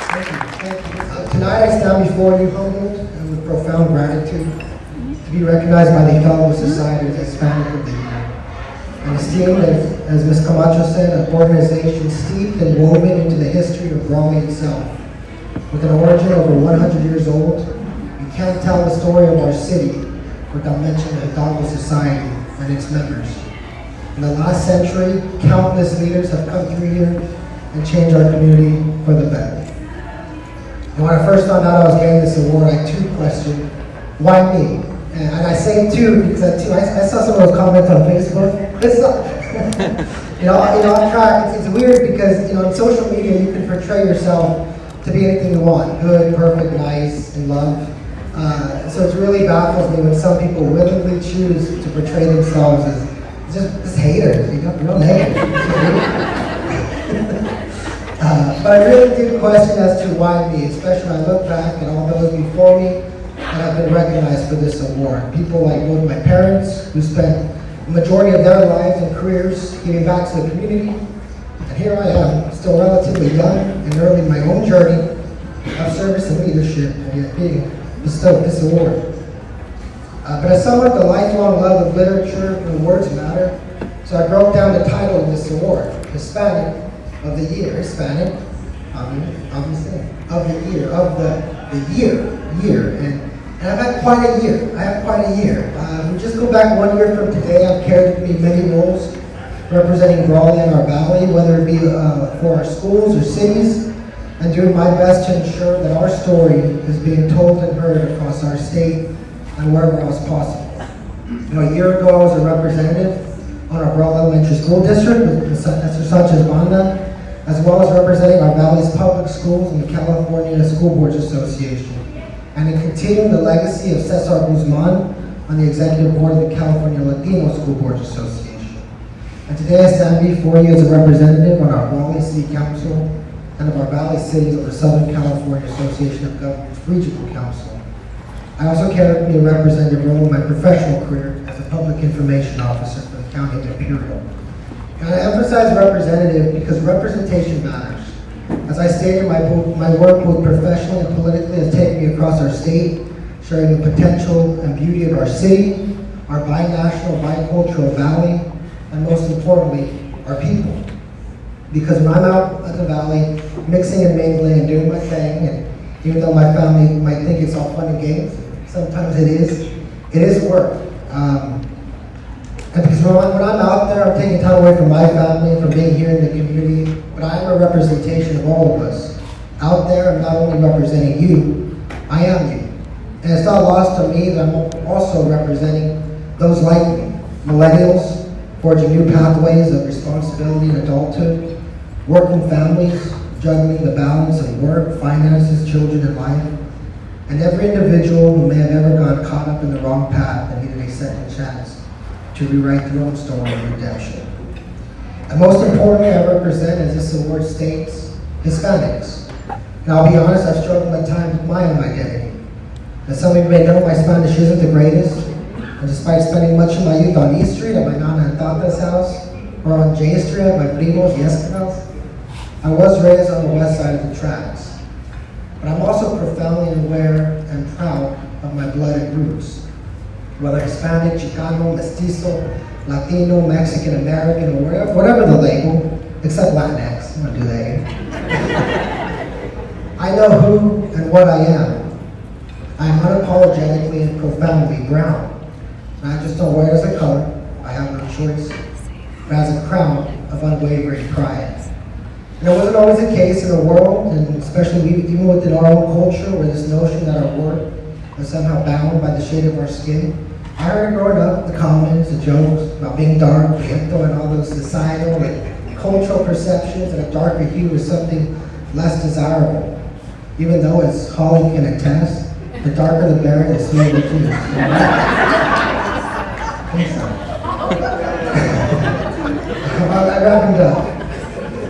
Thank you. Thank you. Tonight I stand before you humbled and with profound gratitude to be recognized by the Hidalgo Society as Hispanic of the Year. And esteemed, as Ms. Camacho said, an organization steeped and woven into the history of Raleigh itself. With an origin over 100 years old, you can't tell the story of our city without mentioning the Hidalgo Society and its members. In the last century, countless leaders have come through here and changed our community for the better. And when I first found out I was getting this award, I had two questions. Why me? And I say two because I saw some of those comments on Facebook. It's not, I'm trying. It's weird because in social media you can portray yourself to be anything you want: good, perfect, nice, and love. So it really baffles me when some people willingly choose to portray themselves as just haters. Real negative. But I really do question as to why me, especially when I look back at all those before me that have been recognized for this award. People like both my parents, who spent the majority of their lives and careers giving back to the community. And here I am, still relatively young and early in my own journey of service and leadership, and yet being bestowed this award. But as someone with a lifelong love of literature and words matter, so I broke down the title of this award: Hispanic of the Year. Hispanic, obviously, of the year, of the year. And I've had quite a year. I have quite a year. If we just go back 1 year from today, I've carried with me many roles representing Raleigh and our valley, whether it be for our schools or cities, and doing my best to ensure that our story is being told and heard across our state and wherever else possible. A year ago, I was a representative on our Raleigh Elementary School District with Mr. Sanchez Banda, as well as representing our valley's public schools in the California School Boards Association, and in continuing the legacy of Cesar Guzman on the executive board of the California Latino School Boards Association. And today I stand before you as a representative on our Raleigh City Council and of our Valley Cities of the Southern California Association of Governments Regional Council. I also carry with me a representative role in my professional career as a public information officer for the County of Imperial. And I emphasize representative because representation matters. As I stated, my work both professionally and politically has taken me across our state, sharing the potential and beauty of our city, our binational, bicultural valley, and most importantly, our people. Because when I'm out at the valley, mixing and mingling and doing my thing, and even though my family might think it's all fun and games, sometimes it is work. And because when I'm out there, I'm taking time away from my family, from being here in the community, but I am a representation of all of us. Out there, I'm not only representing you, I am you. And it's not lost on me that I'm also representing those like me, millennials, forging new pathways of responsibility and adulthood, working families, juggling the balance of work, finances, children, and life, and every individual who may have ever gotten caught up in the wrong path and needed a second chance to rewrite their own story of redemption. And most importantly, I represent, as this award states, Hispanics. And I'll be honest, I've struggled at times with my own identity. As some of you may know, my Spanish isn't the greatest, and despite spending much of my youth on East Street at my Nana and Tata's house, or on J Street at my primos y Esquivel's, I was raised on the west side of the tracks. But I'm also profoundly aware and proud of my blooded roots. Whether Hispanic, Chicano, Mestizo, Latino, Mexican, American, or whatever the label, except Latinx, what do they? I know who and what I am. I am unapologetically and profoundly brown. And I just don't wear it as a color, I have no choice, but as a crown of unwavering pride. And it wasn't always the case in a world, and especially even within our own culture, where this notion that our worth is somehow bound by the shade of our skin. I heard growing up the comments, the jokes about being dark, prieto, and all those societal and cultural perceptions that a darker hue is something less desirable. Even though, as Holly can attest, the darker the berry, the sweeter the juice. I wrapped it up.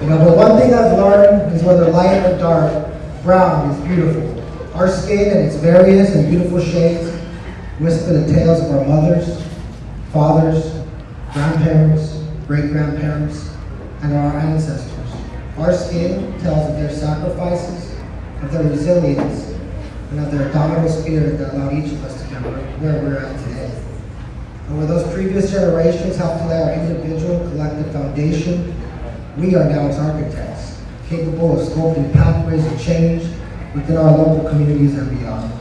But one thing I've learned is whether light or dark, brown is beautiful. Our skin and its various and beautiful shades whisper the tales of our mothers, fathers, grandparents, great-grandparents, and our ancestors. Our skin tells of their sacrifices, of their resilience, and of their indomitable spirit that allowed each of us to get where we're at today. And where those previous generations helped to lay our individual collective foundation, we are now as architects, capable of sculpting pathways of change within our local communities and beyond.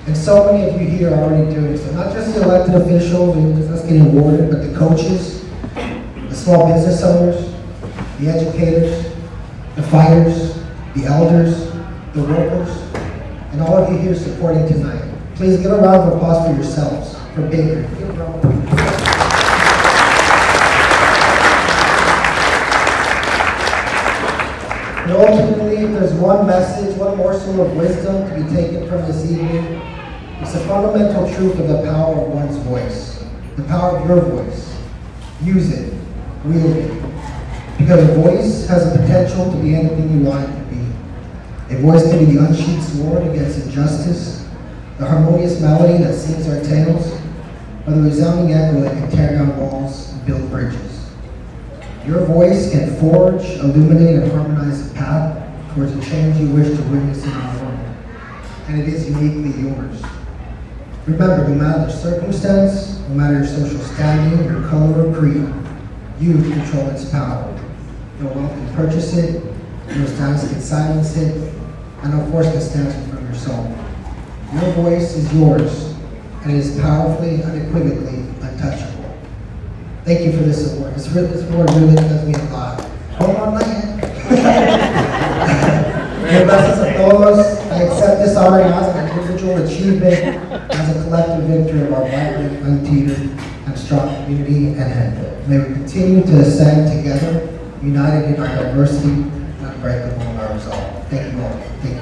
And so many of you here are already doing so, not just the elected officials and just us getting awarded, but the coaches, the small business owners, the educators, the fighters, the elders, the workers, and all of you here supporting tonight. Please give a round of applause for yourselves, for being here. Give a round of applause. And ultimately, if there's one message, one morsel of wisdom to be taken from this evening, it's the fundamental truth of the power of one's voice, the power of your voice. Use it, wield it, because a voice has the potential to be anything you want it to be. A voice can be the unsheathed sword against injustice, the harmonious melody that sings our tales, or the resounding echo that can tear down walls and build bridges. Your voice can forge, illuminate, and harmonize the path towards the change you wish to witness in our world, and it is uniquely yours. Remember, no matter the circumstance, no matter your social standing, your color, or creed, you control its power. No wealth can purchase it, no status can silence it, and no force can snatch it from your soul. Your voice is yours, and it is powerfully, unequivocally untouchable. Thank you for this award. This award really does mean a lot. Hold on, not yet. Gracias a todos. I accept this honor as an individual achievement, as a collective victory of our vibrant, unteetered, and strong community and may we continue to ascend together, united in our diversity and unbreakable in our resolve. Thank you all. Thank you.